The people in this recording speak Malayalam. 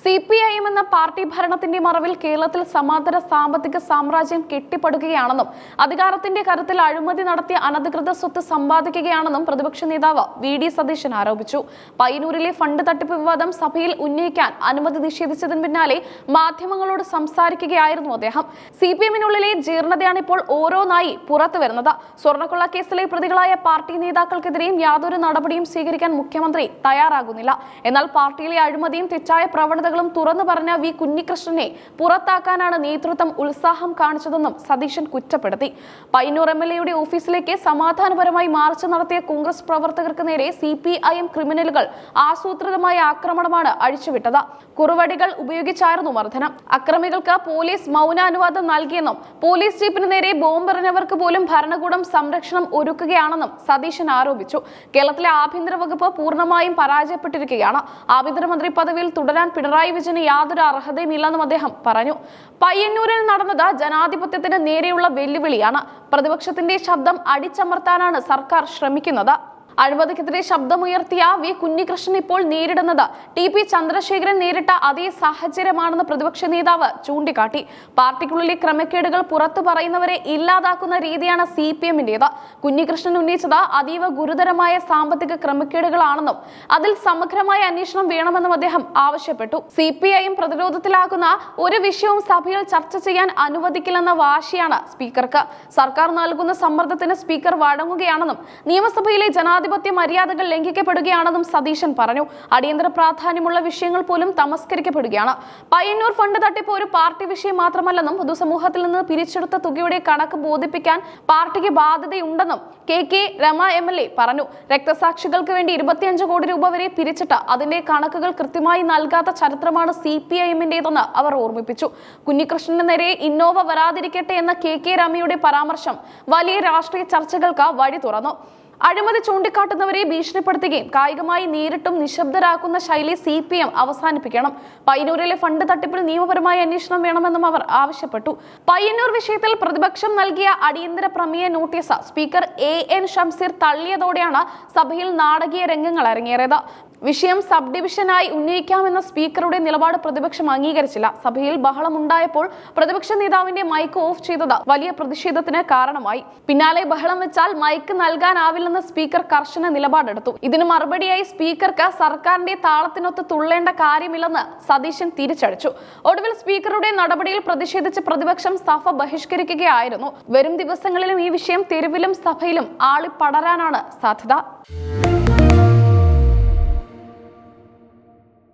CPIM എന്ന പാർട്ടി ഭരണത്തിന്റെ മറവിൽ കേരളത്തിൽ സമാന്തര സാമ്പത്തിക സാമ്രാജ്യം കെട്ടിപ്പടുക്കുകയാണെന്നും അധികാരത്തിന്റെ കരുത്തിൽ അഴിമതി നടത്തിയ അനധികൃത സ്വത്ത് സമ്പാദിക്കുകയാണെന്നും പ്രതിപക്ഷ നേതാവ് VD സതീശൻ ആരോപിച്ചു. പയ്യന്നൂരിലെ ഫണ്ട് തട്ടിപ്പ് വിവാദം സഭയിൽ ഉന്നയിക്കാൻ അനുമതി നിഷേധിച്ചതിന് പിന്നാലെ മാധ്യമങ്ങളോട് സംസാരിക്കുകയായിരുന്നു അദ്ദേഹം. CPIM-നുള്ളിലെ ജീർണതയാണ് ഇപ്പോൾ ഓരോന്നായി പുറത്തു വരുന്നത്. സ്വർണ്ണക്കൊള്ള കേസിലെ പ്രതികളായ പാർട്ടി നേതാക്കൾക്കെതിരെയും യാതൊരു നടപടിയും സ്വീകരിക്കാൻ മുഖ്യമന്ത്രി തയ്യാറാകുന്നില്ല. എന്നാൽ പാർട്ടിയിലെ അഴിമതിയും തെറ്റായ പ്രവണതകളും തുറന്നു പറഞ്ഞ വി കുഞ്ഞികൃഷ്ണനെ പുറത്താക്കാനാണ് നേതൃത്വം ഉത്സാഹം കാണിച്ചതെന്നും സതീശൻ കുറ്റപ്പെടുത്തി. പയ്യന്നൂർ MLA-യുടെ ഓഫീസിലേക്ക് സമാധാനപരമായി മാർച്ച് നടത്തിയ കോൺഗ്രസ് പ്രവർത്തകർക്ക് നേരെ CPIM ക്രിമിനലുകൾ ആസൂത്രിതമായ ആക്രമണമാണ് അഴിച്ചുവിട്ടത്. കുറുവടികൾ ഉപയോഗിച്ചായിരുന്നു മർദ്ദനം. അക്രമികൾക്ക് പോലീസ് മൗനാനുവാദം നൽകിയെന്നും പോലീസ് ജീപ്പിന് നേരെ ബോംബെറിഞ്ഞവർക്ക് പോലും ഭരണകൂടം സംരക്ഷണം ഒരുക്കുകയാണെന്നും സതീശൻ ആരോപിച്ചു. കേരളത്തിലെ ആഭ്യന്തര വകുപ്പ് പൂർണ്ണമായും പരാജയപ്പെട്ടിരിക്കുകയാണ്. ആഭ്യന്തരമന്ത്രി പദവിയിൽ തുടരാൻ പിണറായി വിജയന് യാതൊരു അർഹതയുമില്ലെന്നും അദ്ദേഹം പറഞ്ഞു. പയ്യന്നൂരിൽ നടന്നത് ജനാധിപത്യത്തിന് നേരെയുള്ള വെല്ലുവിളിയാണ്. പ്രതിപക്ഷത്തിന്റെ ശബ്ദം അടിച്ചമർത്താനാണ് സർക്കാർ ശ്രമിക്കുന്നത്. അഴിമതിക്കെതിരെ ശബ്ദമുയർത്തിയ വി കുഞ്ഞികൃഷ്ണൻ ഇപ്പോൾ നേരിടുന്നത് TP ചന്ദ്രശേഖരൻ നേരിട്ട അതേ സാഹചര്യമാണെന്ന് പ്രതിപക്ഷ നേതാവ് ചൂണ്ടിക്കാട്ടി. പാർട്ടിക്കുള്ളിലെ ക്രമക്കേടുകൾ പുറത്തു പറയുന്നവരെ ഇല്ലാതാക്കുന്ന രീതിയാണ് CPM-ന്റേത്. കുഞ്ഞികൃഷ്ണൻ ഉന്നയിച്ചത് അതീവ ഗുരുതരമായ സാമ്പത്തിക ക്രമക്കേടുകളാണെന്നും അതിൽ സമഗ്രമായ അന്വേഷണം വേണമെന്നും അദ്ദേഹം ആവശ്യപ്പെട്ടു. CPIM പ്രതിരോധത്തിലാക്കുന്ന ഒരു വിഷയവും സഭയിൽ ചർച്ച ചെയ്യാൻ അനുവദിക്കില്ലെന്ന വാശിയാണ് സ്പീക്കർക്ക്. സർക്കാർ നൽകുന്ന സമ്മർദ്ദത്തിന് സ്പീക്കർ വഴങ്ങുകയാണെന്നും നിയമസഭയിലെ ജനാധിപത്യ മര്യാദകൾ ലംഘിക്കപ്പെടുകയാണെന്നും സതീശൻ പറഞ്ഞു. അടിയന്തര പ്രാധാന്യമുള്ള വിഷയങ്ങൾ പോലും തമസ്കരിക്കപ്പെടുകയാണ്. പയ്യന്നൂർ ഫണ്ട് തട്ടിപ്പ് ഒരു പാർട്ടി വിഷയം മാത്രമല്ലെന്നും പൊതുസമൂഹത്തിൽ നിന്ന് പിരിച്ചെടുത്ത തുകയുടെ കണക്ക് ബോധിപ്പിക്കാൻ പാർട്ടിക്ക് ബാധ്യതയുണ്ടെന്നും KK രമ MLA പറഞ്ഞു. രക്തസാക്ഷികൾക്ക് വേണ്ടി 25 കോടി രൂപ വരെ പിരിച്ചിട്ട് അതിന്റെ കണക്കുകൾ കൃത്യമായി നൽകാത്ത ചരിത്രമാണ് CPIM-ന്റേതെന്ന് അവർ ഓർമ്മിപ്പിച്ചു. കുഞ്ഞികൃഷ്ണന് നേരെ ഇന്നോവ വരാതിരിക്കട്ടെ എന്ന KK രമയുടെ പരാമർശം വലിയ രാഷ്ട്രീയ ചർച്ചകൾക്ക് വഴി തുറന്നു. അഴിമതി ചൂണ്ടിക്കാട്ടുന്നവരെ ഭീഷണിപ്പെടുത്തുകയും കായികമായി നേരിട്ടും നിശബ്ദരാക്കുന്ന ശൈലി CPM അവസാനിപ്പിക്കണം. പയ്യന്നൂരിലെ ഫണ്ട് തട്ടിപ്പിൽ നിയമപരമായ അന്വേഷണം വേണമെന്നും അവർ ആവശ്യപ്പെട്ടു. പയ്യന്നൂർ വിഷയത്തിൽ പ്രതിപക്ഷം നൽകിയ അടിയന്തര പ്രമേയ നോട്ടീസ് സ്പീക്കർ AN ഷംസീർ തള്ളിയതോടെയാണ് സഭയിൽ നാടകീയ രംഗങ്ങൾ അരങ്ങേറിയത്. വിഷയം സബ് ഡിവിഷനായി ഉന്നയിക്കാമെന്ന സ്പീക്കറുടെ നിലപാട് പ്രതിപക്ഷം അംഗീകരിച്ചില്ല. സഭയിൽ ബഹളമുണ്ടായപ്പോൾ പ്രതിപക്ഷ നേതാവിന്റെ മൈക്ക് ഓഫ് ചെയ്തത് വലിയ പ്രതിഷേധത്തിന് കാരണമായി. പിന്നാലെ ബഹളം വെച്ചാൽ മൈക്ക് നൽകാനാവില്ലെന്ന് സ്പീക്കർ കർശന നിലപാടെടുത്തു. ഇതിന് മറുപടിയായി സ്പീക്കർക്ക് സർക്കാരിന്റെ താളത്തിനൊത്ത് തുള്ളേണ്ട കാര്യമില്ലെന്ന് സതീശൻ തിരിച്ചടിച്ചു. ഒടുവിൽ സ്പീക്കറുടെ നടപടിയിൽ പ്രതിഷേധിച്ച് പ്രതിപക്ഷം സഭ ബഹിഷ്കരിക്കുകയായിരുന്നു. വരും ദിവസങ്ങളിലും ഈ വിഷയം തെരുവിലും സഭയിലും ആളിപ്പടരാനാണ് സാധ്യത.